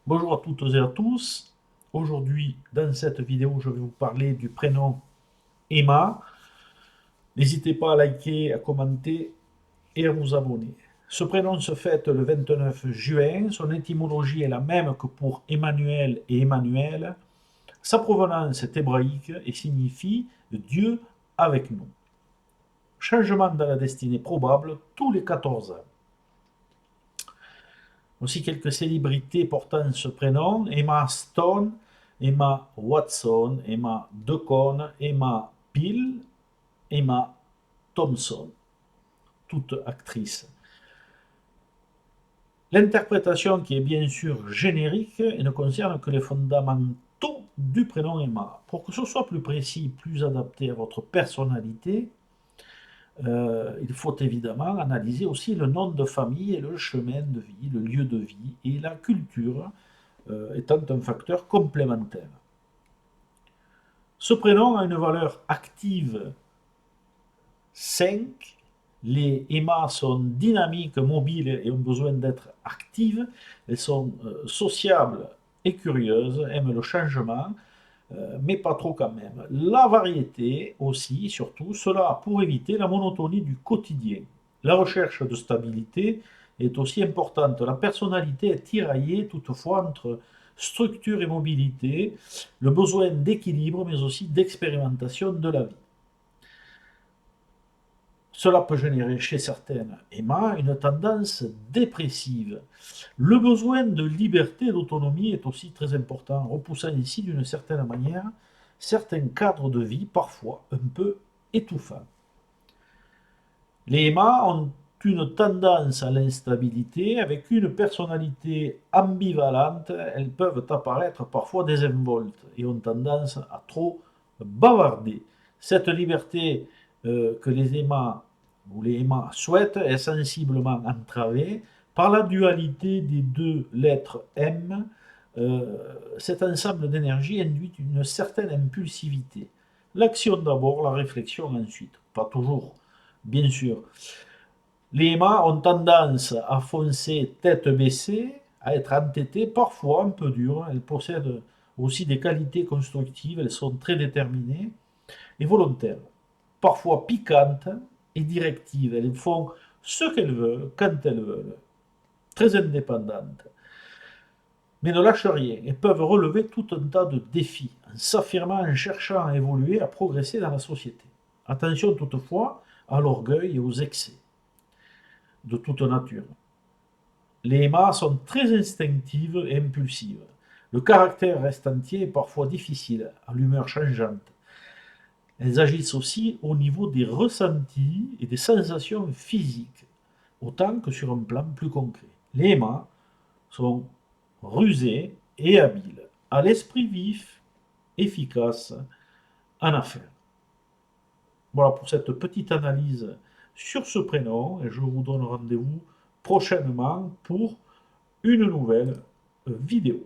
Bonjour à toutes et à tous. Aujourd'hui, dans cette vidéo, je vais vous parler du prénom Emma. N'hésitez pas à liker, à commenter et à vous abonner. Ce prénom se fête le 29 juin. Son étymologie est la même que pour Emmanuel et Emmanuel. Sa provenance est hébraïque et signifie Dieu avec nous. Changement dans la destinée probable tous les 14 ans. Aussi quelques célébrités portant ce prénom: Emma Stone, Emma Watson, Emma Decaune, Emma Peel, Emma Thompson, toutes actrices. L'interprétation, qui est bien sûr générique et ne concerne que les fondamentaux du prénom Emma. Pour que ce soit plus précis, plus adapté à votre personnalité, il faut évidemment analyser aussi le nom de famille et le chemin de vie, le lieu de vie et la culture, étant un facteur complémentaire. Ce prénom a une valeur active 5. Les EMA sont dynamiques, mobiles et ont besoin d'être actives. Elles sont sociables et curieuses, aiment le changement, mais pas trop quand même. La variété aussi, surtout, cela pour éviter la monotonie du quotidien. La recherche de stabilité est aussi importante. La personnalité est tiraillée toutefois entre structure et mobilité, le besoin d'équilibre, mais aussi d'expérimentation de la vie. Cela peut générer chez certaines EMA une tendance dépressive. Le besoin de liberté et d'autonomie est aussi très important, repoussant ainsi d'une certaine manière certains cadres de vie parfois un peu étouffants. Les EMA ont une tendance à l'instabilité, avec une personnalité ambivalente. Elles peuvent apparaître parfois désinvoltes et ont tendance à trop bavarder. Cette liberté que les EMA ou les EMA souhaitent est sensiblement entravée par la dualité des deux lettres M. Cet ensemble d'énergie induit une certaine impulsivité. L'action d'abord, la réflexion ensuite. Pas toujours, bien sûr. Les EMA ont tendance à foncer tête baissée, à être entêtées, parfois un peu dures. Elles possèdent aussi des qualités constructives, elles sont très déterminées et volontaires, parfois piquantes et directives. Elles font ce qu'elles veulent, quand elles veulent, très indépendantes, mais ne lâchent rien et peuvent relever tout un tas de défis, en s'affirmant, en cherchant à évoluer, à progresser dans la société. Attention toutefois à l'orgueil et aux excès de toute nature. Les EMA sont très instinctives et impulsives. Le caractère reste entier et parfois difficile, à l'humeur changeante. Elles agissent aussi au niveau des ressentis et des sensations physiques, autant que sur un plan plus concret. Les EMA sont rusés et habiles, à l'esprit vif, efficaces en affaires. Voilà pour cette petite analyse sur ce prénom, et je vous donne rendez-vous prochainement pour une nouvelle vidéo.